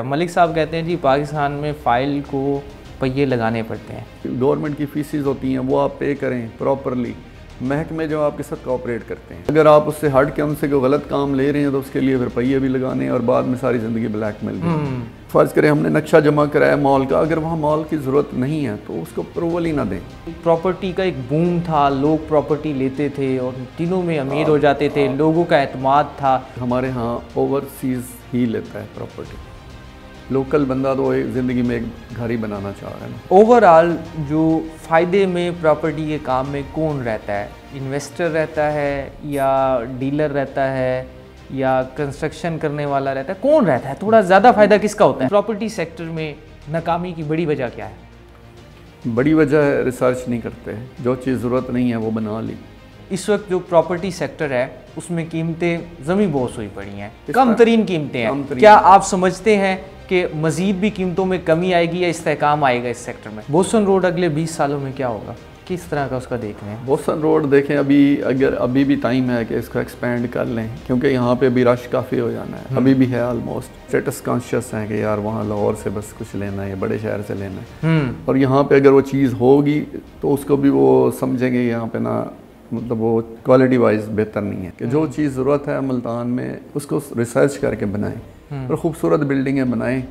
है। मलिक साहब कहते हैं जी पाकिस्तान में फ़ाइल को पहिए लगाने पड़ते हैं। गवर्नमेंट की फीसिस होती हैं वो आप पे करें प्रॉपरली, महकमे जो आपके साथ कोऑपरेट करते हैं। अगर आप उससे हट के उनसे कोई गलत काम ले रहे हैं तो उसके लिए फिर पहिए भी लगाने और बाद में सारी ज़िंदगी ब्लैकमेल भी। फ़र्ज़ करें हमने नक्शा जमा कराया मॉल का, अगर वहाँ मॉल की ज़रूरत नहीं है तो उसको अप्रूवल ही ना दें। प्रॉपर्टी का एक बूम था, लोग प्रॉपर्टी लेते थे और दिनों में अमीर हो जाते थे, लोगों का एतमाद था। हमारे यहाँ ओवरसीज़ ही लेता है प्रॉपर्टी, लोकल बंदा तो एक ज़िंदगी में एक घर ही बनाना चाह रहा है ना। ओवरऑल जो फ़ायदे में प्रॉपर्टी के काम में कौन रहता है? इन्वेस्टर रहता है या डीलर रहता है या कंस्ट्रक्शन करने वाला रहता है? कौन रहता है? थोड़ा ज़्यादा फ़ायदा किसका होता है? प्रॉपर्टी सेक्टर में नाकामी की बड़ी वजह क्या है? बड़ी वजह है रिसर्च नहीं करते, जो चीज़ ज़रूरत नहीं है वो बना ली। इस वक्त जो प्रॉपर्टी सेक्टर है उसमें कीमतें ज़मीन बहुत हुई पड़ी हैं, कम तरीन कीमतें हैं। क्या आप समझते हैं कि मज़ीद भी कीमतों में कमी आएगी या इस्तेहकाम आएगा इस सेक्टर में? बोसन रोड अगले 20 सालों में क्या होगा, किस तरह का उसका देख रहे हैं? बोसन रोड देखें, अभी भी टाइम है कि इसको एक्सपेंड कर लें, क्योंकि यहाँ पे भी रश काफ़ी हो जाना है। अभी भी है ऑलमोस्ट स्टेटस कॉन्शियस हैं कि यार वहाँ लाहौर से बस कुछ लेना है या बड़े शहर से लेना है, और यहाँ पे अगर वो चीज़ होगी तो उसको भी वो समझेंगे यहाँ पे ना, मतलब वो क्वालिटी वाइज बेहतर नहीं है। कि जो चीज़ ज़रूरत है मुल्तान में उसको रिसर्च करके बनाएं और ख़ूबसूरत बिल्डिंगें बनाएं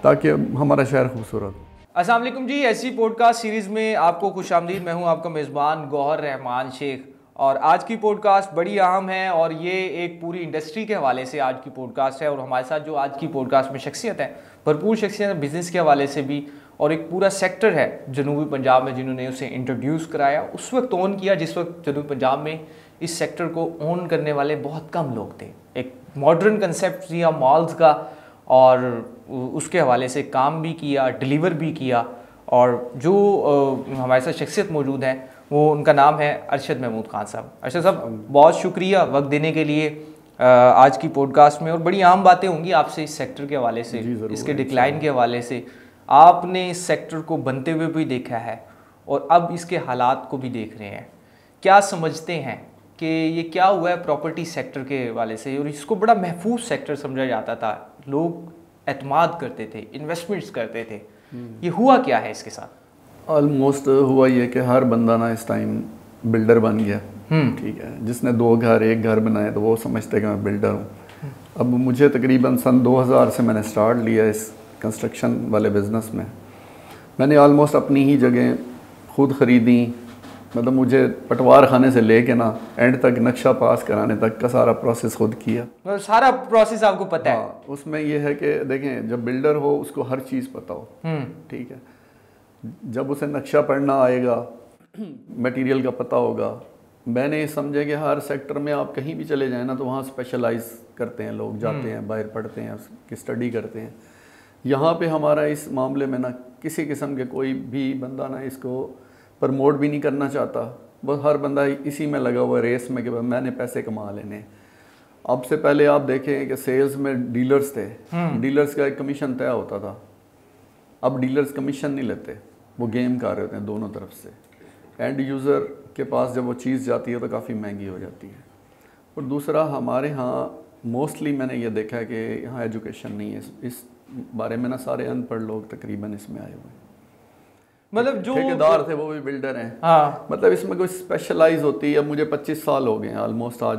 ताकि हमारा शहर खूबसूरत हो। अस्सलाम वालेकुम जी, ऐसी पॉडकास्ट सीरीज़ में आपको खुशामदीद। मैं हूं आपका मेज़बान गौहर रहमान शेख और आज की पॉडकास्ट बड़ी अहम है और ये एक पूरी इंडस्ट्री के हवाले से आज की पॉडकास्ट है। और हमारे साथ जो आज की पॉडकास्ट में शख्सियत है, भरपूर शख्सियत है बिज़नेस के हवाले से भी, और एक पूरा सेक्टर है जनूबी पंजाब में जिन्होंने उसे इंट्रोड्यूस कराया, उस वक्त ऑन किया जिस वक्त जनूबी पंजाब में इस सेक्टर को ऑन करने वाले बहुत कम लोग थे। एक मॉडर्न कंसेप्ट या मॉल्स का, और उसके हवाले से काम भी किया, डिलीवर भी किया। और जो हमारे साथ शख्सियत मौजूद है वो, उनका नाम है अरशद महमूद खान साहब। अरशद साहब बहुत शुक्रिया वक्त देने के लिए आज की पॉडकास्ट में। और बड़ी अहम बातें होंगी आपसे इस सेक्टर के हवाले से, इसके डिक्लाइन के हवाले से। आपने इस सेक्टर को बनते हुए भी देखा है और अब इसके हालात को भी देख रहे हैं। क्या समझते हैं कि ये क्या हुआ है प्रॉपर्टी सेक्टर के हवाले से? और इसको बड़ा महफूज सेक्टर समझा जाता था, लोग एतमाद करते थे, इन्वेस्टमेंट्स करते थे। ये हुआ क्या है इसके साथ? ऑलमोस्ट हुआ ये कि हर बंदा ना इस टाइम बिल्डर बन गया। ठीक है, जिसने 2 घर 1 घर बनाए तो वो समझते कि मैं बिल्डर हूँ। अब मुझे तकरीबन सन 2000 से मैंने स्टार्ट लिया इस कंस्ट्रक्शन वाले बिज़नेस में। मैंने ऑलमोस्ट अपनी ही जगह खुद ख़रीदी, मतलब मुझे पटवार खाने से लेके ना एंड तक नक्शा पास कराने तक का सारा प्रोसेस खुद किया। मतलब सारा प्रोसेस आपको पता है? हाँ, उसमें यह है कि देखें, जब बिल्डर हो उसको हर चीज़ पता हो। ठीक है, जब उसे नक्शा पढ़ना आएगा, मटेरियल का पता होगा। मैंने समझे कि हर सेक्टर में आप कहीं भी चले जाएं ना तो वहाँ स्पेशलाइज करते हैं लोग, जाते हैं बाहर पढ़ते हैं, उसकी स्टडी करते हैं। यहाँ पे हमारा इस मामले में ना किसी किस्म के कोई भी बंदा ना इसको प्रमोट भी नहीं करना चाहता। बस हर बंदा इसी में लगा हुआ रेस में कि मैंने पैसे कमा लेने। अब से पहले आप देखें कि सेल्स में डीलर्स थे, डीलर्स का एक कमीशन तय होता था। अब डीलर्स कमीशन नहीं लेते, वो गेम कर रहे होते हैं दोनों तरफ से। एंड यूज़र के पास जब वो चीज़ जाती है तो काफ़ी महंगी हो जाती है। और दूसरा, हमारे यहाँ मोस्टली मैंने ये देखा है कि यहाँ एजुकेशन नहीं है। इस बारे में ना सारे अनपढ़ लोग तकरीबन इसमें आए हुए हैं। मतलब जो ठेकेदार थे वो भी बिल्डर हैं। हाँ, मतलब इसमें कोई स्पेशलाइज होती है। अब मुझे 25 साल हो गए हैं ऑलमोस्ट, आज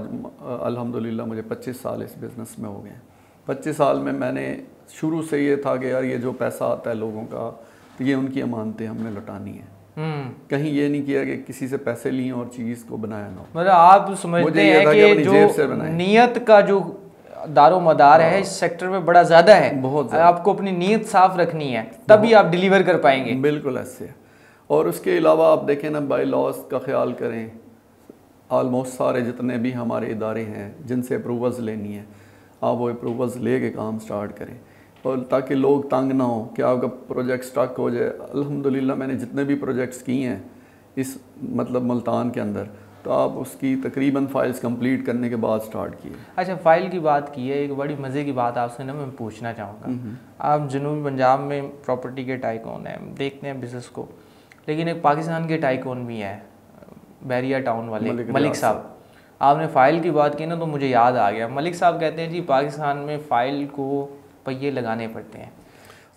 अल्हम्दुलिल्लाह मुझे 25 साल इस बिज़नेस में हो गए हैं। 25 साल में मैंने शुरू से ये था कि यार ये जो पैसा आता है लोगों का, तो ये उनकी अमानतें हमने लौटानी है। कहीं ये नहीं किया कि किसी से पैसे लिए और चीज़ को बनाया ना। मतलब आप समझते हैं कि जो नीयत का जो दारो मदार है इस सेक्टर में बड़ा ज़्यादा है। बहुत आपको अपनी नीयत साफ रखनी है, तभी आप डिलीवर कर पाएंगे। बिल्कुल ऐसे। और उसके अलावा आप देखें ना, बाय लॉज का ख्याल करें। ऑलमोस्ट सारे जितने भी हमारे इदारे हैं जिनसे अप्रूवल्स लेनी है, आप वो अप्रूवल्स ले के काम स्टार्ट करें, और ताकि लोग तंग ना हो कि आपका प्रोजेक्ट स्टक हो जाए। अल्हम्दुलिल्लाह मैंने जितने भी प्रोजेक्ट्स किए हैं इस मतलब मुल्तान के अंदर, तो आप उसकी तकरीबन फाइल्स कंप्लीट करने के बाद स्टार्ट किए। अच्छा, फ़ाइल की बात की है, एक बड़ी मज़े की बात आपसे ना मैं पूछना चाहूँगा। आप जनूबी पंजाब में प्रॉपर्टी के टाइकॉन हैं, देखते हैं बिज़नेस को, लेकिन एक पाकिस्तान के टाइकॉन भी हैं, बैरिया टाउन वाले मलिक साहब। आपने फ़ाइल की बात की ना तो मुझे याद आ गया। मलिक साहब कहते हैं जी पाकिस्तान में फ़ाइल को पहिए लगाने पड़ते हैं।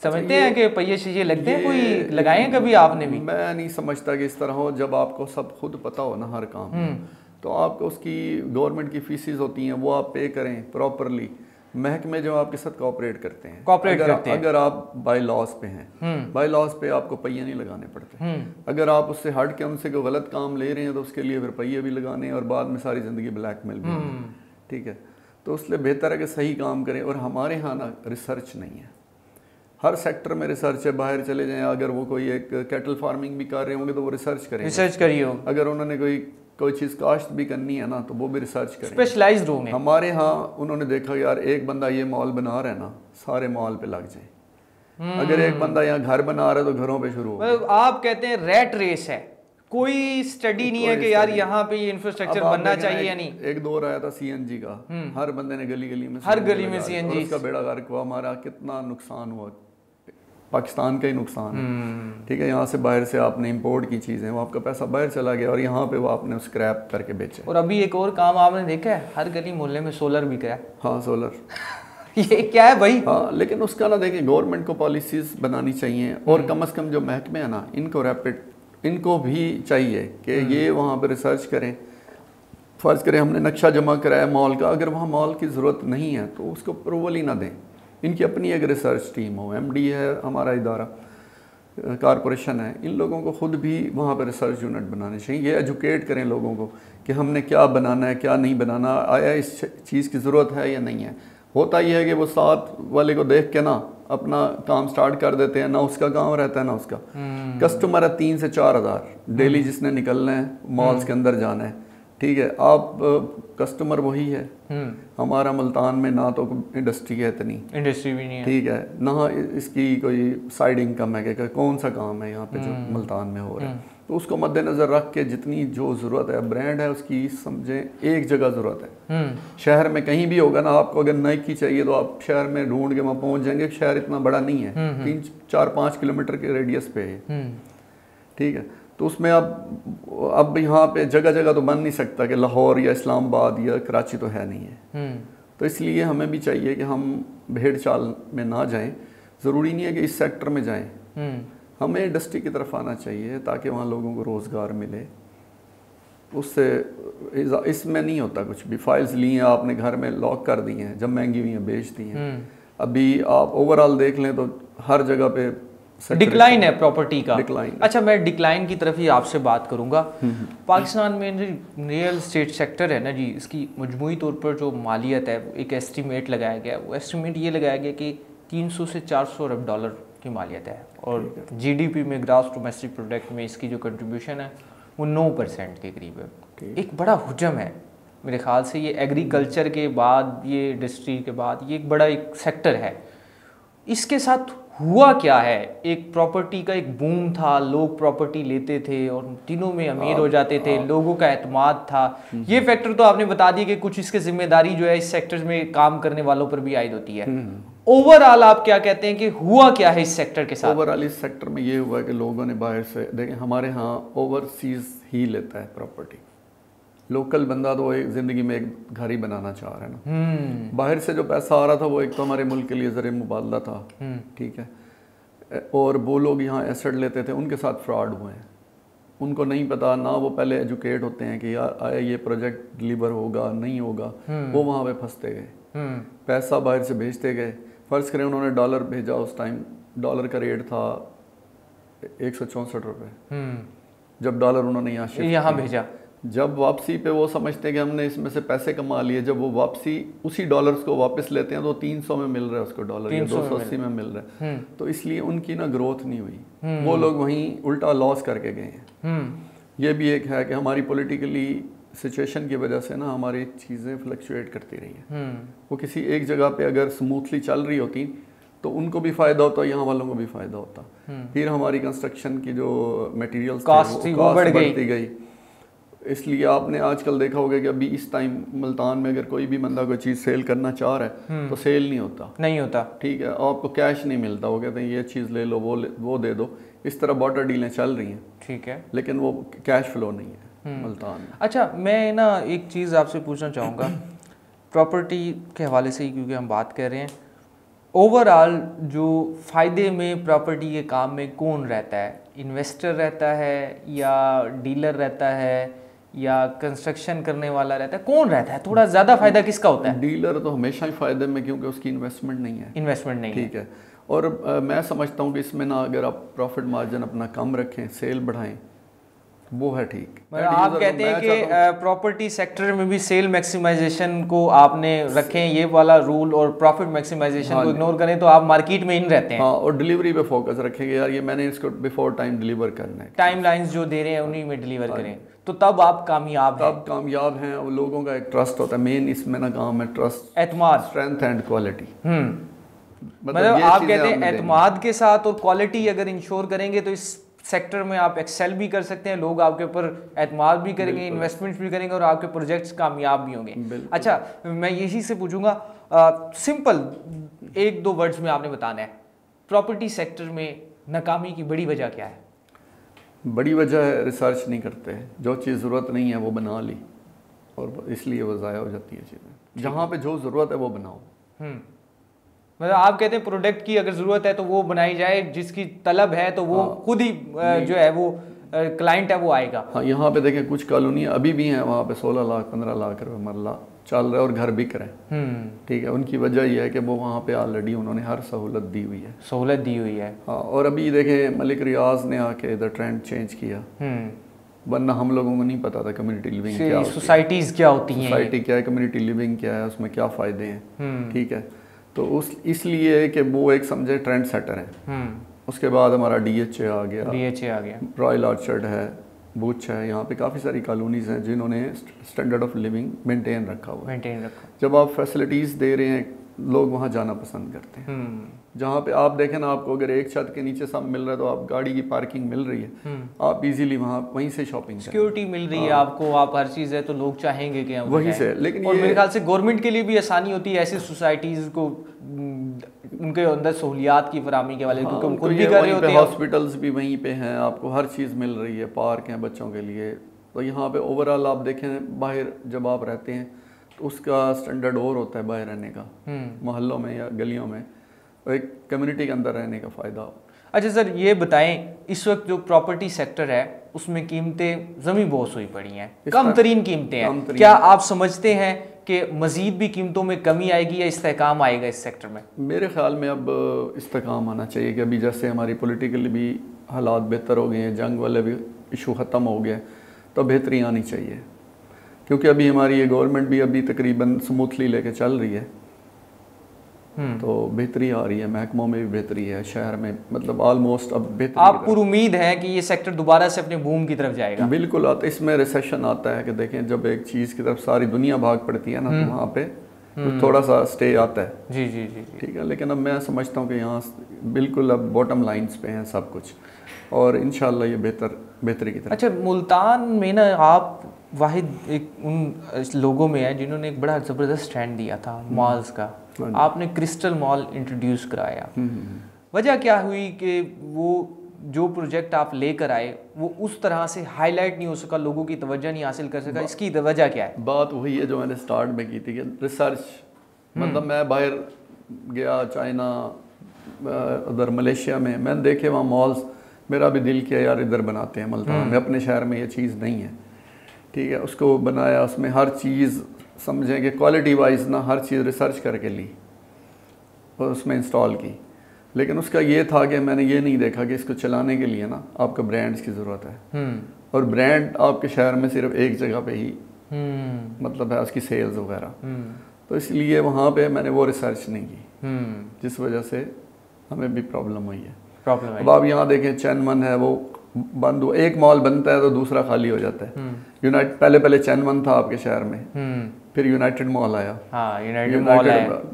समझते हैं कि पहिए शीशे लगते हैं, कोई लगाए हैं कभी आपने भी? मैं नहीं समझता कि इस तरह हो। जब आपको सब खुद पता हो ना हर काम, तो आपको उसकी गवर्नमेंट की फीसिस होती हैं वो आप पे करें प्रॉपरली। महकमे जो आपके साथ कोऑपरेट करते हैं, अगर आप बाय लॉस पे हैं, बाय लॉस पे आपको पहिए नहीं लगाने पड़ते। अगर आप उससे हट के उनसे कोई गलत काम ले रहे हैं तो उसके लिए फिर पहिए भी लगाने हैं और बाद में सारी ज़िंदगी ब्लैकमेल भी। ठीक है, तो इसलिए बेहतर है कि सही काम करें। और हमारे यहाँ ना रिसर्च नहीं है, हर सेक्टर में रिसर्च है। बाहर चले जाएं, अगर वो कोई एक कैटल फार्मिंग भी कर रहे होंगे तो वो रिसर्च करें, रिसर्च करिए। अगर उन्होंने कोई चीज़ काश्त भी करनी है ना तो वो भी रिसर्च करें, स्पेशलाइज्ड होंगे। हमारे यहाँ उन्होंने देखा यार एक बंदा ये मॉल बना रहा है ना, सारे मॉल पे लग जाए। अगर एक बंदा यहाँ घर बना रहा है तो घरों पे शुरू हो। मतलब आप कहते हैं रैट रेस है, कोई स्टडी नहीं है कि यार यहाँ पे ये इंफ्रास्ट्रक्चर बनना चाहिए या नहीं। एक दौर आया था सीएनजी का, हर बंदे ने गली गली में, हर गली में सीएनजी, उसका बेड़ा गर्क हुआ। हमारा कितना नुकसान हुआ, पाकिस्तान का ही नुकसान है। ठीक है, यहाँ से बाहर से आपने इंपोर्ट की चीज़ें, वो आपका पैसा बाहर चला गया और यहाँ पे वो आपने स्क्रैप करके बेचे। और अभी एक और काम आपने देखा है, हर गली मोहल्ले में सोलर बिक रहा है। हाँ, सोलर ये क्या है भाई? हाँ, लेकिन उसका ना देखें, गवर्नमेंट को पॉलिसीज बनानी चाहिए और कम से कम जो महकमे है ना, इनको भी चाहिए कि ये वहाँ पर रिसर्च करें। फ़र्ज़ करें हमने नक्शा जमा कराया मॉल का, अगर वहाँ मॉल की ज़रूरत नहीं है तो उसको अप्रूवल ही ना दें। इनकी अपनी एक रिसर्च टीम हो, एमडी है हमारा इदारा, कारपोरेशन है, इन लोगों को खुद भी वहाँ पर रिसर्च यूनिट बनाने चाहिए। ये एजुकेट करें लोगों को कि हमने क्या बनाना है, क्या नहीं बनाना, आया इस चीज़ की ज़रूरत है या नहीं है। होता ही है कि वो साथ वाले को देख के ना अपना काम स्टार्ट कर देते हैं, ना उसका काम रहता है ना उसका। कस्टमर है 3 से 4 हज़ार डेली जिसने निकलना है, मॉल्स के अंदर जाना है। ठीक है, आप कस्टमर वही है। हमारा मुल्तान में ना तो इंडस्ट्री है, इतनी इंडस्ट्री भी नहीं है। ठीक है, ना इसकी कोई साइड इनकम है कि कौन सा काम है यहाँ पे जो मुल्तान में हो रहा है। तो उसको मद्देनज़र रख के जितनी जो ज़रूरत है, ब्रांड है उसकी समझें एक जगह ज़रूरत है। शहर में कहीं भी होगा ना, आपको अगर नाइकी चाहिए तो आप शहर में ढूंढ के वहाँ पहुँच जाएंगे। शहर इतना बड़ा नहीं है, 3, 4, 5 किलोमीटर के रेडियस पे है। ठीक है, तो उसमें अब यहाँ पे जगह जगह तो बन नहीं सकता कि लाहौर या इस्लामाबाद या कराची तो है नहीं है। तो इसलिए हमें भी चाहिए कि हम भेड़ चाल में ना जाएं। ज़रूरी नहीं है कि इस सेक्टर में जाएं, हमें इंडस्ट्री की तरफ आना चाहिए ताकि वहाँ लोगों को रोज़गार मिले। उससे इसमें नहीं होता कुछ भी। फाइल्स ली हैं आपने, घर में लॉक कर दी हैं, जब महंगी हुई हैं बेच दी हैं। अभी आप ओवरऑल देख लें तो हर जगह पे डिक्लाइन है प्रॉपर्टी का। डिक्लाइन। अच्छा, मैं डिक्लाइन की तरफ ही आपसे बात करूंगा। पाकिस्तान में रियल एस्टेट सेक्टर है ना जी, इसकी मजमूई तौर पर जो मालियत है, एक एस्टीमेट लगाया गया। वो एस्टीमेट ये लगाया गया कि 300 से 400 अरब डॉलर की मालियत है और जीडीपी में, ग्रॉस डोमेस्टिक प्रोडक्ट में इसकी जो कंट्रीब्यूशन है वो 9% के करीब है। एक बड़ा हुजम है मेरे ख्याल से, ये एग्रीकल्चर के बाद, ये इंडस्ट्री के बाद, ये एक बड़ा एक सेक्टर है। इसके साथ हुआ क्या है? एक प्रॉपर्टी का एक बूम था, लोग प्रॉपर्टी लेते थे और दिनों में अमीर हो जाते थे, लोगों का एतमाद था। ये फैक्टर तो आपने बता दिया कि कुछ इसकी जिम्मेदारी जो है इस सेक्टर में काम करने वालों पर भी आयद होती है। ओवरऑल आप क्या कहते हैं कि हुआ क्या है इस सेक्टर के साथ? ओवरऑल इस सेक्टर में ये हुआ कि लोगों ने बाहर से, देखें हमारे यहाँ ओवरसीज ही लेता है प्रॉपर्टी। लोकल बंदा तो एक ज़िंदगी में एक घर ही बनाना चाह रहा है ना। बाहर से जो पैसा आ रहा था वो एक तो हमारे मुल्क के लिए ज़रिए मुबादला था। ठीक है, और वो लोग यहाँ एसेट लेते थे, उनके साथ फ्रॉड हुए हैं। उनको नहीं पता ना, वो पहले एजुकेट होते हैं कि यार आया ये प्रोजेक्ट डिलीवर होगा नहीं होगा, वो वहाँ पे फंसते गए। पैसा बाहर से भेजते गए। फ़र्ज़ करें उन्होंने डॉलर भेजा, उस टाइम डॉलर का रेट था 164 रुपये। जब डॉलर उन्होंने यहाँ भेजा, जब वापसी पे वो समझते हैं कि हमने इसमें से पैसे कमा लिए, जब वो वापसी उसी डॉलर्स को वापस लेते हैं तो 300 में मिल रहा है उसको डॉलर, या 280 में मिल रहा है। तो इसलिए उनकी ना ग्रोथ नहीं हुई, वो लोग वहीं उल्टा लॉस करके गए हैं। ये भी एक है कि हमारी पॉलिटिकली सिचुएशन की वजह से ना हमारी चीज़ें फ्लक्चुएट करती रही हैं। वो किसी एक जगह पे अगर स्मूथली चल रही होती तो उनको भी फ़ायदा होता, यहाँ वालों को भी फ़ायदा होता। फिर हमारी कंस्ट्रक्शन की जो मटेरियल्स कॉस्ट थी वो बढ़ती गई। इसलिए आपने आजकल देखा होगा कि अभी इस टाइम मुल्तान में अगर कोई भी बंदा कोई चीज़ सेल करना चाह रहा है तो सेल नहीं होता। ठीक है, आपको कैश नहीं मिलता। वो कहते हैं ये चीज़ ले लो, वो दे दो। इस तरह बॉर्डर डीलें चल रही हैं। ठीक है, लेकिन वो कैश फ्लो नहीं है मुल्तान में। अच्छा, मैं ना एक चीज़ आपसे पूछना चाहूँगा प्रॉपर्टी के हवाले से ही, क्योंकि हम बात कर रहे हैं। ओवरऑल जो फ़ायदे में प्रॉपर्टी के काम में कौन रहता है? इन्वेस्टर रहता है या डीलर रहता है या कंस्ट्रक्शन करने वाला रहता है? कौन रहता है? थोड़ा ज़्यादा फ़ायदा किसका होता है? डीलर तो हमेशा ही फ़ायदे में, क्योंकि उसकी इन्वेस्टमेंट नहीं है। इन्वेस्टमेंट नहीं ठीक है। और मैं समझता हूँ कि इसमें ना अगर आप प्रॉफिट मार्जिन अपना कम रखें, सेल बढ़ाएं, वो है ठीक। मतलब आप कहते हैं कि प्रॉपर्टी सेक्टर में भी सेल मैक्सिमाइजेशन को आपने रखें, ये वाला रूल, और प्रॉफिट मैक्सिमाइजेशन को इग्नोर करें तो आप मार्केट में इन रहते हैं। हाँ, और डिलीवरी पे फोकस रखेंगे, यार ये मैंने इसको बिफोर टाइम डिलीवर करना है, टाइम लाइन्स जो दे रहे हैं उन्हीं में डिलीवर करें, तो तब आप कामयाब हैं। तब कामयाब हैं। और लोगों का एक ट्रस्ट होता है, मेन इसमें ना काम है ट्रस्ट, एतमाद, स्ट्रेंथ एंड क्वालिटी। मतलब आप कहते हैं एतमाद के साथ और क्वालिटी अगर इंश्योर करेंगे तो इस सेक्टर में आप एक्सेल भी कर सकते हैं, लोग आपके ऊपर एतमाद भी करेंगे, इन्वेस्टमेंट्स भी करेंगे और आपके प्रोजेक्ट्स कामयाब भी होंगे। अच्छा, मैं यही से पूछूंगा, सिंपल 1-2 वर्ड्स में आपने बताना है, प्रॉपर्टी सेक्टर में नाकामी की बड़ी वजह क्या है? बड़ी वजह है रिसर्च नहीं करते, जो चीज़ ज़रूरत नहीं है वो बना ली और इसलिए वो ज़ाया हो जाती है चीज़ें। जहाँ पे जो ज़रूरत है वो बनाओ। मतलब आप कहते हैं प्रोडक्ट की अगर ज़रूरत है तो वो बनाई जाए, जिसकी तलब है तो वो खुद ही जो है वो क्लाइंट है वो आएगा। हाँ, यहाँ पे देखें कुछ कॉलोनियाँ अभी भी हैं, वहाँ पे 16 लाख 15 लाख रुपए मरला चल रहा है और घर बिक रहे हैं। ठीक है, उनकी वजह यह है कि वो वहाँ पे ऑलरेडी उन्होंने हर सहूलत दी हुई है। सहूलत दी हुई है। हाँ, और अभी देखें मलिक रियाज ने आके इधर ट्रेंड चेंज किया, वरना हम लोगों को नहीं पता था कम्युनिटी लिविंग क्या होती है, सोसाइटीज़ क्या होती हैं, सोसाइटी क्या है, कम्युनिटी लिविंग क्या है, उसमें क्या फ़ायदे हैं। ठीक है, तो उस इसलिए कि वो एक समझे ट्रेंड सेटर हैं। उसके बाद हमारा DHA आ गया, रॉयल ऑर्चर्ड है, बुच है, यहाँ पे काफ़ी सारी कॉलोनीज़ हैं जिन्होंने स्टैंडर्ड ऑफ लिविंग मेंटेन रखा हुआ है। जब आप फैसिलिटीज़ दे रहे हैं, लोग वहाँ जाना पसंद करते हैं। जहाँ पे आप देखें ना, आपको अगर एक छत के नीचे सब मिल रहा है तो आप गाड़ी की पार्किंग मिल रही है, आप इजीली वहीं से शॉपिंग, सिक्योरिटी मिल रही है आपको, आप हर चीज़ है तो लोग चाहेंगे कि हम वहीं से। लेकिन और मेरे ख्याल से गवर्नमेंट के लिए भी आसानी होती है ऐसी सोसाइटीज़ को उनके अंदर सहूलियात की फराहमी के वाले, क्योंकि हम खुद भी कर रहे होते हैं। हॉस्पिटल्स भी वहीं पे हैं, आपको हर चीज़ मिल रही है, पार्क हैं बच्चों के लिए। तो यहाँ पे ओवरऑल आप देखें, बाहर जब आप रहते हैं तो उसका स्टैंडर्ड और होता है बाहर रहने का, मोहल्लों में या गलियों में, एक कम्युनिटी के अंदर रहने का फ़ायदा हो। अच्छा सर, ये बताएं, इस वक्त जो प्रॉपर्टी सेक्टर है उसमें कीमतें ज़मीन बहुत हुई पड़ी हैं, कम तरीन कीमतें हैं, क्या आप समझते हैं कि मज़ीद भी कीमतों में कमी आएगी या इस्तेहकाम आएगा इस सेक्टर में? मेरे ख्याल में अब इस्तेहकाम आना चाहिए कि अभी जैसे हमारी पॉलिटिकली भी हालात बेहतर हो गए हैं, जंग वाले भी इशू ख़त्म हो गए, तो बेहतरी आनी चाहिए। क्योंकि अभी हमारी ये गवर्नमेंट भी अभी तकरीबन स्मूथली लेके चल रही है, तो बेहतरी आ रही है, महकमों में भी बेहतरी है, शहर में मतलब ऑलमोस्ट अब बेहतरी। आप पूरी उम्मीद है कि ये सेक्टर दोबारा से अपने बूम की तरफ जाएगा? बिल्कुल आता है, इसमें रिसेशन आता है कि देखें जब एक चीज़ की तरफ सारी दुनिया भाग पड़ती है ना, तो वहाँ पे थोड़ा सा स्टे आता है। जी जी जी, ठीक है, लेकिन अब मैं समझता हूँ कि यहाँ बिल्कुल अब बॉटम लाइंस पे हैं सब कुछ, और इंशाल्लाह ये बेहतरी की तरफ। अच्छा, मुल्तान में ना आप वाहिद एक उन लोगों में है जिन्होंने एक बड़ा ज़बरदस्त ट्रेंड दिया था मॉल्स का, आपने क्रिस्टल मॉल इंट्रोड्यूस कराया। वजह क्या हुई कि वो जो प्रोजेक्ट आप लेकर आए वो उस तरह से हाईलाइट नहीं हो सका, लोगों की तवज्जो नहीं हासिल कर सका, इसकी वजह क्या है? बात वही है जो मैंने स्टार्ट में की थी कि रिसर्च, मतलब मैं बाहर गया, चाइना, उधर मलेशिया में, मैंने देखे वहाँ मॉल्स, मेरा भी दिल किया यार इधर बनाते हैं मुल्तान में, अपने शहर में ये चीज़ नहीं है। ठीक है, उसको बनाया, उसमें हर चीज़ समझें कि क्वालिटी वाइज ना हर चीज़ रिसर्च करके ली और उसमें इंस्टॉल की। लेकिन उसका ये था कि मैंने ये नहीं देखा कि इसको चलाने के लिए ना आपको ब्रांड्स की ज़रूरत है, और ब्रांड आपके शहर में सिर्फ एक जगह पे ही मतलब है उसकी सेल्स वगैरह, तो इसलिए वहाँ पे मैंने वो रिसर्च नहीं की, जिस वजह से हमें भी प्रॉब्लम हुई है। अब आप यहाँ देखें, चैनवन है वो बंद हुआ, एक मॉल बनता है तो दूसरा खाली हो जाता है। पहले चैनवन था आपके शहर में, फिर यूनाइटेड मॉल आया,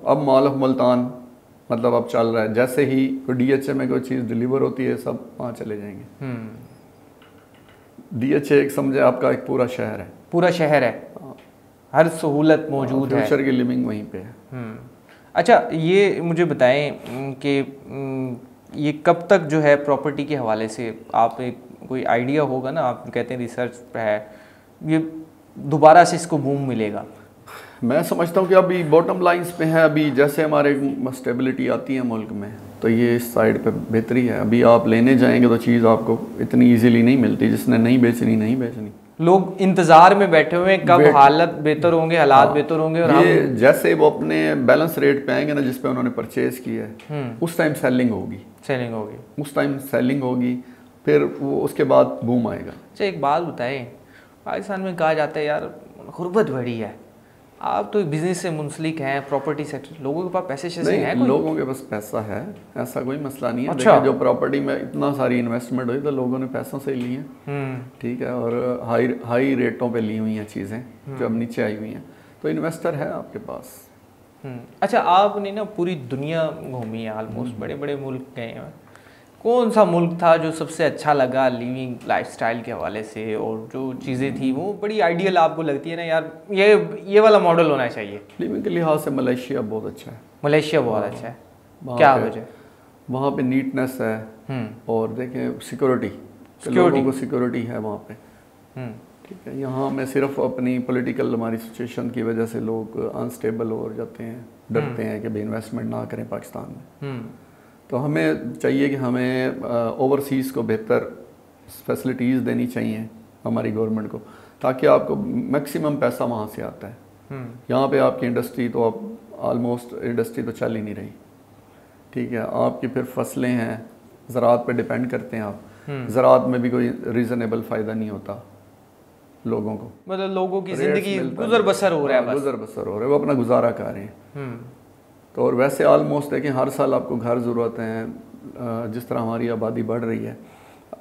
अब मॉल ऑफ मुल्तान मतलब अब चल रहा है। जैसे ही DHA में कोई चीज़ डिलीवर होती है सब वहाँ चले जाएंगे। DHA एक समझे आपका एक पूरा शहर है, पूरा शहर है, हर सहूलत मौजूद है, फ्यूचर की लिविंग वहीं पे है। अच्छा, ये मुझे बताएं कि ये कब तक जो है प्रॉपर्टी के हवाले से आप एक कोई आइडिया होगा ना, आप कहते हैं रिसर्च है, ये दोबारा से इसको बूम मिलेगा? मैं समझता हूँ कि अभी बॉटम लाइंस पे है, अभी जैसे हमारे स्टेबिलिटी आती है मुल्क में तो ये इस साइड पे बेहतरी है। अभी आप लेने जाएंगे तो चीज़ आपको इतनी इजीली नहीं मिलती, जिसने नहीं बेचनी। लोग इंतजार में बैठे हुए हैं कब हालत बेहतर होंगे, हालात बेहतर होंगे, और ये जैसे वो अपने बैलेंस रेट पे आएंगे ना जिस पे उन्होंने परचेज किया है उस टाइम सेलिंग होगी, फिर वो उसके बाद बूम आएगा। अच्छा एक बात बताएं, पाकिस्तान में कहा जाता है यार गुर्बत बड़ी है, आप तो बिजनेस से मुंसलिक हैं, प्रॉपर्टी सेक्टर, लोगों के पास पैसे है कोई? लोगों के पास पैसा है, ऐसा कोई मसला नहीं है। अच्छा। देखिए जो प्रॉपर्टी में इतना सारी इन्वेस्टमेंट हुई तो लोगों ने पैसों से ली है, ठीक है, और हाई रेटों पे ली हुई हैं चीज़ें जो अब नीचे आई हुई हैं, तो इन्वेस्टर है आपके पास। अच्छा आपने ना पूरी दुनिया घूमी है ऑलमोस्ट, बड़े बड़े मुल्क गए हैं, कौन सा मुल्क था जो सबसे अच्छा लगा लिविंग लाइफस्टाइल के हवाले से, और जो चीज़ें थी वो बड़ी आइडियल आपको लगती है ना यार ये वाला मॉडल होना चाहिए? लिविंग के लिहाज से मलेशिया बहुत अच्छा है। मलेशिया बहुत अच्छा है, क्या वजह? वहाँ पे नीटनेस है, और देखें सिक्योरिटी लोगों को सिक्योरिटी है वहाँ पे, ठीक है। यहाँ में सिर्फ अपनी पॉलिटिकल हमारी सिचुएशन की वजह से लोग अनस्टेबल हो जाते हैं, डरते हैं कि भाई इन्वेस्टमेंट ना करें पाकिस्तान में। तो हमें चाहिए कि हमें ओवरसीज़ को बेहतर फैसिलिटीज़ देनी चाहिए हमारी गवर्नमेंट को, ताकि आपको मैक्सिमम पैसा वहाँ से आता है। यहाँ पे आपकी इंडस्ट्री तो अब ऑलमोस्ट इंडस्ट्री तो चल ही नहीं रही, ठीक है। आपकी फिर फसलें हैं, ज़राअत पे डिपेंड करते हैं आप, ज़राअत में भी कोई रीज़नेबल फ़ायदा नहीं होता लोगों को, मतलब लोगों की ज़िंदगी गुजर बसर हो रहा है, वो अपना गुजारा कर रहे हैं। तो और वैसे ऑलमोस्ट देखें हर साल आपको घर ज़रूरत है, जिस तरह हमारी आबादी बढ़ रही है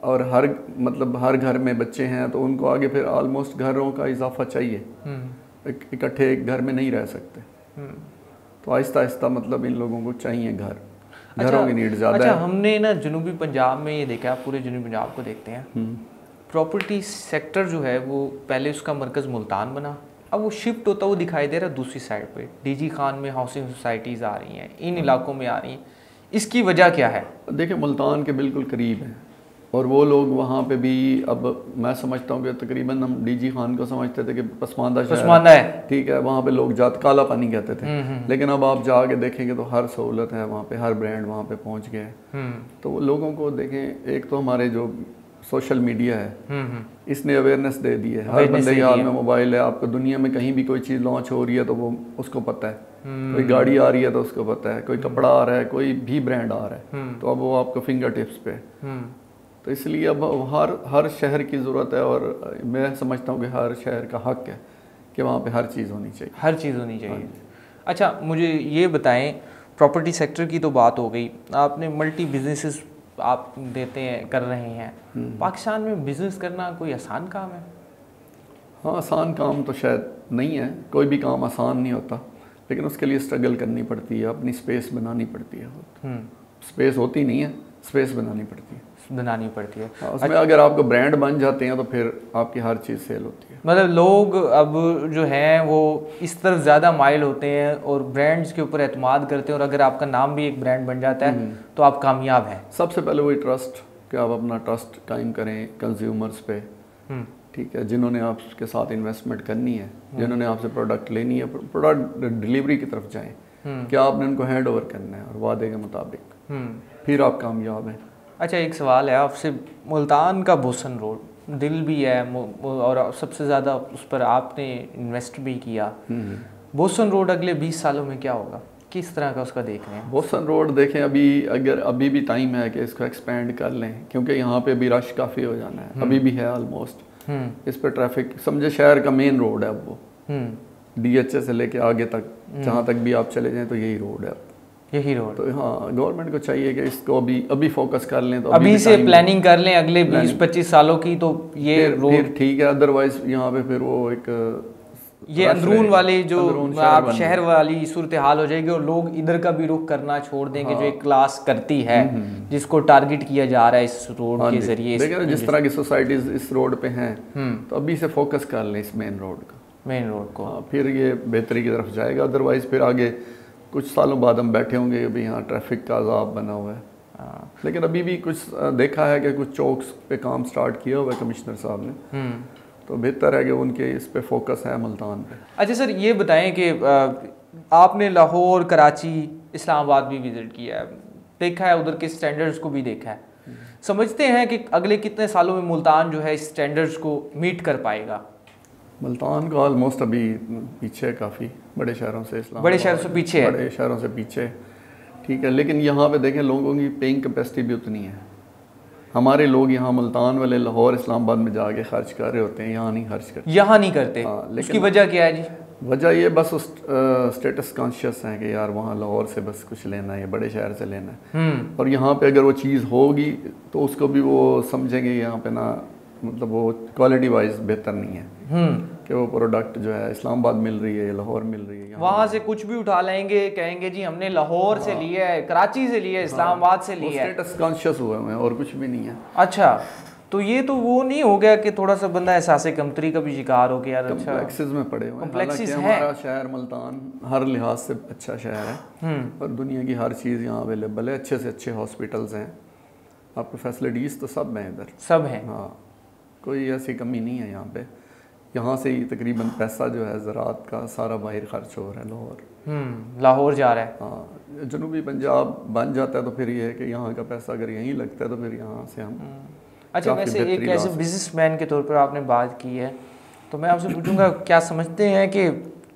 और हर घर में बच्चे हैं तो उनको आगे फिर ऑलमोस्ट घरों का इजाफा चाहिए, इकट्ठे एक घर में नहीं रह सकते। तो आहिस्ता आहिस्ता मतलब इन लोगों को चाहिए घरों की नीड ज़्यादा है। हमने ना जनूबी पंजाब में ये देखा, पूरे जनूबी पंजाब को देखते हैं, प्रॉपर्टी सेक्टर जो है वो पहले उसका मरकज़ मुल्तान बना, अब वो शिफ्ट होता वो दिखाई दे रहा है दूसरी साइड पे, डीजी खान में हाउसिंग सोसाइटीज़ आ रही हैं, इन इलाकों में आ रही हैं, इसकी वजह क्या है? देखिए मुल्तान के बिल्कुल करीब है और वो लोग वहाँ पे भी, अब मैं समझता हूँ कि तकरीबन हम डीजी खान को समझते थे कि पसमानदा है, ठीक है, वहाँ पे लोग जात काला पानी कहते थे, लेकिन अब आप जाके देखेंगे तो हर सहूलत है वहाँ पे, हर ब्रांड वहाँ पे पहुँच गए। तो लोगों को देखें, एक तो हमारे जो सोशल मीडिया है इसने अवेयरनेस दे दी है, हर बंदे के हाथ में मोबाइल है, आपको दुनिया में कहीं भी कोई चीज़ लॉन्च हो रही है तो वो उसको पता है, कोई गाड़ी आ रही है तो उसको पता है, कोई कपड़ा आ रहा है, कोई भी ब्रांड आ रहा है, तो अब वो आपको फिंगर टिप्स पे। तो इसलिए अब हर शहर की ज़रूरत है, और मैं समझता हूँ कि हर शहर का हक है कि वहाँ पे हर चीज़ होनी चाहिए, अच्छा मुझे ये बताएं, प्रॉपर्टी सेक्टर की तो बात हो गई, आपने मल्टी बिजनेसेस आप देते हैं, कर रहे हैं, पाकिस्तान में बिजनेस करना कोई आसान काम है? हाँ आसान काम तो शायद नहीं है, कोई भी काम आसान नहीं होता, लेकिन उसके लिए स्ट्रगल करनी पड़ती है, अपनी स्पेस बनानी पड़ती है। स्पेस होती नहीं है, स्पेस बनानी पड़ती है। उसमें अगर आपको ब्रांड बन जाते हैं तो फिर आपकी हर चीज़ सेल होती है। मतलब लोग अब जो हैं वो इस तरफ ज़्यादा माइल होते हैं और ब्रांड्स के ऊपर एतमाद करते हैं, और अगर आपका नाम भी एक ब्रांड बन जाता है तो आप कामयाब हैं। सबसे पहले वही ट्रस्ट, कि आप अपना ट्रस्ट कायम करें कंज्यूमर्स पे, ठीक है, जिन्होंने आपके साथ इन्वेस्टमेंट करनी है, जिन्होंने आपसे प्रोडक्ट लेनी है, प्रोडक्ट डिलीवरी की तरफ जाएं, क्या आपने उनको हैंड ओवर करना है और वादे के मुताबिक, फिर आप कामयाब हैं। अच्छा एक सवाल है आपसे, मुल्तान का बोसन रोड दिल भी है और सबसे ज़्यादा उस पर आपने इन्वेस्ट भी किया, बोसन रोड अगले 20 सालों में क्या होगा, किस तरह का उसका देख रहे हैं? बोसन रोड देखें, अभी भी टाइम है कि इसको एक्सपेंड कर लें, क्योंकि यहाँ पे भी रश काफ़ी हो जाना है, अभी भी है ऑलमोस्ट, इस पर ट्रैफिक समझे शहर का मेन रोड है अब वो, DHA से लेके आगे तक जहाँ तक भी आप चले जाएं तो यही रोड है, यही रोड। तो हाँ गवर्नमेंट को चाहिए कि इसको अभी फोकस कर लें, तो अभी से प्लानिंग कर लें अगले 20-25 सालों की, तो ये रोड ठीक है। अदरवाइज यहाँ पे फिर वो एक ये अंदरून वाली जो आप शहर वाली सूरत हाल हो जाएगी, और लोग इधर का भी रुख करना छोड़ देंगे, जो एक क्लास करती है जिसको टारगेट किया जा रहा है इस रोड के जरिए। देखिए जिस तरह की सोसाइटीज इस रोड पे हैं, तो अभी से फोकस कर लें इस मेन रोड को, फिर ये बेहतरी की तरफ जाएगा। अदरवाइज फिर आगे कुछ सालों बाद हम बैठे होंगे अभी यहाँ ट्रैफिक का अजाब बना हुआ है। लेकिन अभी भी कुछ देखा है कि कुछ चौक्स पे काम स्टार्ट किया हुआ है कमिश्नर साहब ने, तो बेहतर है कि उनके इस पे फोकस है मुल्तान पे। अच्छा सर, ये बताएं कि आपने लाहौर, कराची, इस्लामाबाद भी विज़िट किया है, देखा है उधर के स्टैंडर्ड्स को भी देखा है, समझते हैं कि अगले कितने सालों में मुल्तान जो है इस स्टैंडर्ड्स को मीट कर पाएगा? मुल्तान का ऑलमोस्ट अभी पीछे है काफ़ी बड़े शहरों से, इस्लाम बड़े शहरों से पीछे है, बड़े शहरों से पीछे, ठीक है। लेकिन यहाँ पे देखें लोगों की पेइंग कैपेसिटी भी उतनी है। हमारे लोग यहाँ मुल्तान वाले लाहौर, इस्लामाबाद में जाके खर्च कर रहे होते हैं, यहाँ नहीं खर्च करते। यहाँ नहीं करते? हाँ, लेकिन उसकी वजह क्या है जी? वजह ये बस उस स्टेटस कॉन्शियस हैं कि यार वहाँ लाहौर से बस कुछ लेना है, बड़े शहर से लेना है, और यहाँ पे अगर वो चीज़ होगी तो उसको भी वो समझेंगे यहाँ पे ना, मतलब वो क्वालिटी वाइज बेहतर नहीं है कि वो प्रोडक्ट जो है इस्लामाबाद मिल रही है, लाहौर मिल रही है, वहाँ से कुछ भी उठा लेंगे, कहेंगे जी हमने लाहौर से लिया है, कराची से लिया है, इस्लामाबाद से लिया है, स्टेटस कॉन्शियस हुए हैं और कुछ भी नहीं है। अच्छा, तो ये तो वो नहीं हो गया कि थोड़ा सा बंदा एहसास कमतरी का भी शिकार हो गया? यार अच्छा, कॉम्प्लेक्सेस में पड़े हुए हैं। हालांकि हमारा शहर मुल्तान हर लिहाज से अच्छा शहर है, और दुनिया की हर चीज़ यहाँ अवेलेबल है, अच्छे से अच्छे हॉस्पिटल्स हैं, आपको फैसिलिटीज़ तो सब हैं इधर, सब हैं। हाँ, कोई ऐसी कमी नहीं है यहाँ पे। यहाँ से ही तकरीबन पैसा जो है ज़राअत का सारा बाहर खर्च हो रहा है, लाहौर जा रहा है। हाँ, जनूबी पंजाब बन जाता है तो फिर ये है कि यहाँ का पैसा अगर यहीं लगता है तो फिर यहाँ से हम अच्छा, वैसे एक ऐसे बिजनेसमैन के तौर पर आपने बात की है, तो मैं आपसे पूछूंगा क्या समझते हैं कि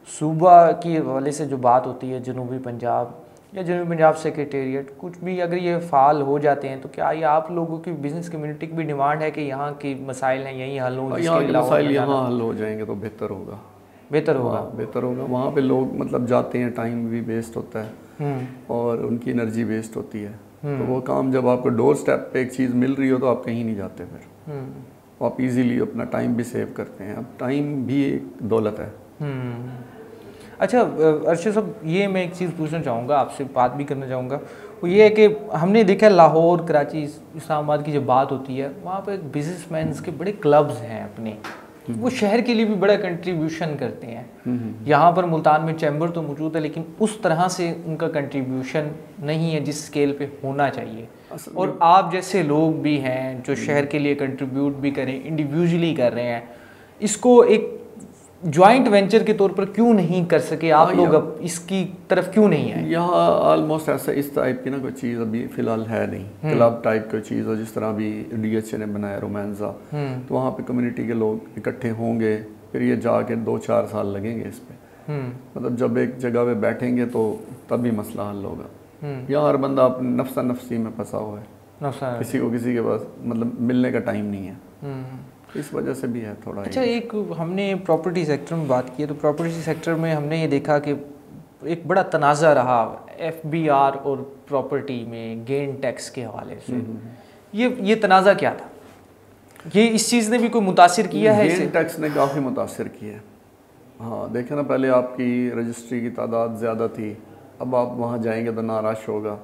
सूबा की हवाले से जो बात होती है, जनूबी पंजाब या जनूबी पंजाब सेक्रेटेरिएट कुछ भी अगर ये फ़ाल हो जाते हैं, तो क्या ये आप लोगों की बिज़नेस कम्युनिटी की भी डिमांड है कि यहाँ की मसाइल हैं यहीं हल हो? यहाँ के मसाइल यहाँ हल हो जाएंगे तो बेहतर होगा, बेहतर होगा, बेहतर होगा। वहाँ पे लोग मतलब जाते हैं, टाइम भी वेस्ट होता है और उनकी एनर्जी वेस्ट होती है, तो वो काम जब आपको डोर स्टेप पे एक चीज़ मिल रही हो तो आप कहीं नहीं जाते, फिर आप इजीली अपना टाइम भी सेव करते हैं। अब टाइम भी एक दौलत है। अच्छा अर्शद साहब, ये मैं एक चीज़ पूछना चाहूँगा, आपसे बात भी करना चाहूँगा, वो ये है कि हमने देखा लाहौर, कराची, इस्लामाबाद की जब बात होती है, वहाँ पे बिजनेसमैन के बड़े क्लब्स हैं अपने, वो शहर के लिए भी बड़ा कंट्रीब्यूशन करते हैं। यहाँ पर मुल्तान में चैम्बर तो मौजूद है, लेकिन उस तरह से उनका कंट्रीब्यूशन नहीं है जिस स्केल पे होना चाहिए। और आप जैसे लोग भी हैं जो शहर के लिए कंट्रीब्यूट भी करें, इंडिविजुअली कर रहे हैं, इसको एक जॉइंट वेंचर के तौर पर क्यों नहीं कर सके आप लोग? अब इसकी तरफ क्यों नहीं आए? यहाँ ऑलमोस्ट ऐसा इस टाइप की ना कोई चीज़ अभी फ़िलहाल है नहीं, क्लब टाइप कोई चीज़ हो, जिस तरह अभी DHA ने बनाया रोमांसा, तो वहाँ पे कम्युनिटी के लोग इकट्ठे होंगे, फिर ये जाके 2-4 साल लगेंगे इस पे, मतलब जब एक जगह पे बैठेंगे तो तभी मसला हल होगा। यहाँ हर बंदा अपने नफ्सा नफसी में फंसा हुआ है, किसी को किसी के पास मतलब मिलने का टाइम नहीं है, इस वजह से भी है थोड़ा। अच्छा, एक हमने प्रॉपर्टी सेक्टर में बात की है, तो प्रॉपर्टी सेक्टर में हमने ये देखा कि एक बड़ा तनाज़ा रहा FBR और प्रॉपर्टी में गेन टैक्स के हवाले से। ये तनाज़ा क्या था? ये इस चीज़ ने भी कोई मुतासिर किया है? गेन टैक्स ने काफ़ी मुतासिर किया है। हाँ, देखें ना, पहले आपकी रजिस्ट्री की तादाद ज़्यादा थी, अब आप वहाँ जाएंगे तो ना रश होगा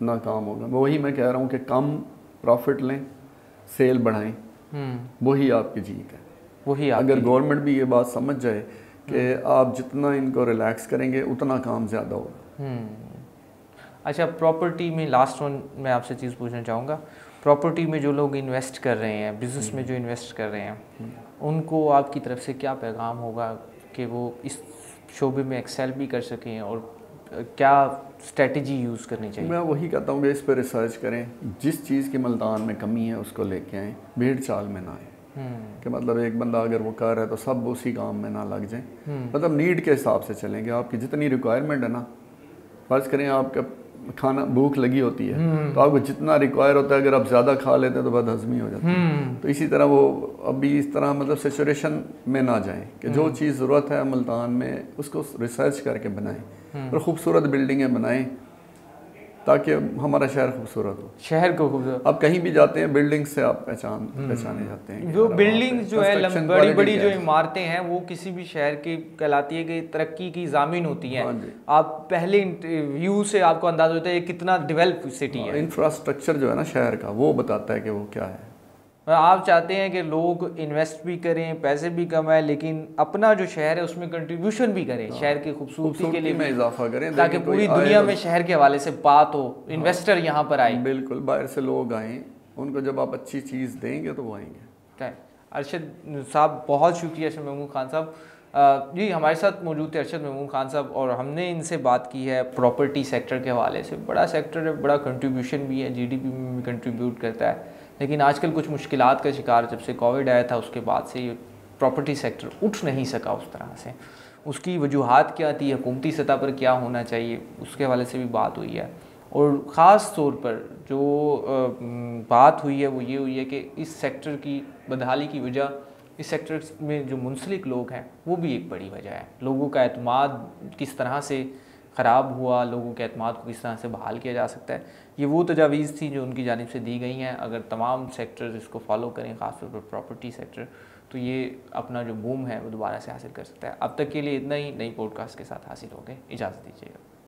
ना काम होगा। वही मैं कह रहा हूँ कि कम प्रॉफिट लें, सेल बढ़ाएं, वही आपकी जीत है। वही अगर गवर्नमेंट भी ये बात समझ जाए कि आप जितना इनको रिलैक्स करेंगे उतना काम ज़्यादा होगा। अच्छा, प्रॉपर्टी में लास्ट वन मैं आपसे चीज़ पूछना चाहूँगा, प्रॉपर्टी में जो लोग इन्वेस्ट कर रहे हैं, बिज़नेस में जो इन्वेस्ट कर रहे हैं, उनको आपकी तरफ से क्या पैगाम होगा कि वो इस शोबे में एक्सेल भी कर सकें, और क्या स्ट्रेटजी यूज़ करनी चाहिए? मैं वही कहता हूँ कि इस पर रिसर्च करें, जिस चीज़ की मुल्तान में कमी है उसको लेके आएँ, भीड़ चाल में ना आए, कि मतलब एक बंदा अगर वो कर रहा है तो सब उसी काम में ना लग जाए, मतलब नीड के हिसाब से चलेंगे। आपकी जितनी रिक्वायरमेंट है ना, फर्ज करें आपका खाना भूख लगी होती है तो आपको जितना रिक्वायर होता है, अगर आप ज़्यादा खा लेते हैं तो बदहज़मी हो जाती है। तो इसी तरह वो अभी इस तरह मतलब सिचुएशन में ना जाएं कि जो चीज़ ज़रूरत है मुल्तान में उसको रिसर्च करके बनाएं, और ख़ूबसूरत बिल्डिंगें बनाएं ताकि हमारा शहर खूबसूरत हो। शहर को खूबसूरत, अब कहीं भी जाते हैं बिल्डिंग से आप पहचाने जाते हैं। जो बिल्डिंग जो है बड़ी बड़ी जो इमारतें हैं वो किसी भी शहर की कहलाती है कि तरक्की की ज़ामीन होती है। आप पहले व्यू से आपको अंदाजा होता है कितना डेवलप सिटी है। इंफ्रास्ट्रक्चर जो है ना शहर का, वो बताता है कि वो क्या है। आप चाहते हैं कि लोग इन्वेस्ट भी करें, पैसे भी कमाएं, लेकिन अपना जो शहर है उसमें कंट्रीब्यूशन भी करें, शहर की खूबसूरती के लिए में इजाफा करें, ताकि पूरी दुनिया में शहर के हवाले से बात हो, इन्वेस्टर यहाँ पर आए। बिल्कुल, बाहर से लोग आएँ, उनको जब आप अच्छी चीज़ देंगे तो वो आएंगे। अरशद साहब, बहुत शुक्रिया अरशद महमूद खान साहब। जी हमारे साथ मौजूद थे अरशद महमूद खान साहब, और हमने इनसे बात की है प्रॉपर्टी सेक्टर के हवाले से। बड़ा सेक्टर है, बड़ा कंट्रीब्यूशन भी है, जीडीपी में भी कंट्रीब्यूट करता है, लेकिन आजकल कुछ मुश्किलात का शिकार, जब से कोविड आया था उसके बाद से ये प्रॉपर्टी सेक्टर उठ नहीं सका उस तरह से। उसकी वजूहात क्या थी, हुकूमती सतह पर क्या होना चाहिए, उसके हवाले से भी बात हुई है। और ख़ास तौर पर जो बात हुई है वो ये हुई है कि इस सेक्टर की बदहाली की वजह, इस सेक्टर में जो मुंसलिक लोग हैं वो भी एक बड़ी वजह है। लोगों का एतमाद किस तरह से ख़राब हुआ, लोगों के एतमाद को किस तरह से बहाल किया जा सकता है, ये वो तजावीज़ थी जो उनकी जानिब से दी गई हैं। अगर तमाम सेक्टर इसको फॉलो करें, ख़ासतौर पर प्रॉपर्टी सेक्टर, तो ये अपना जो बूम है वो दोबारा से हासिल कर सकता है। अब तक के लिए इतना ही, नई पॉडकास्ट के साथ हासिल हो गए। इजाज़त दीजिएगा।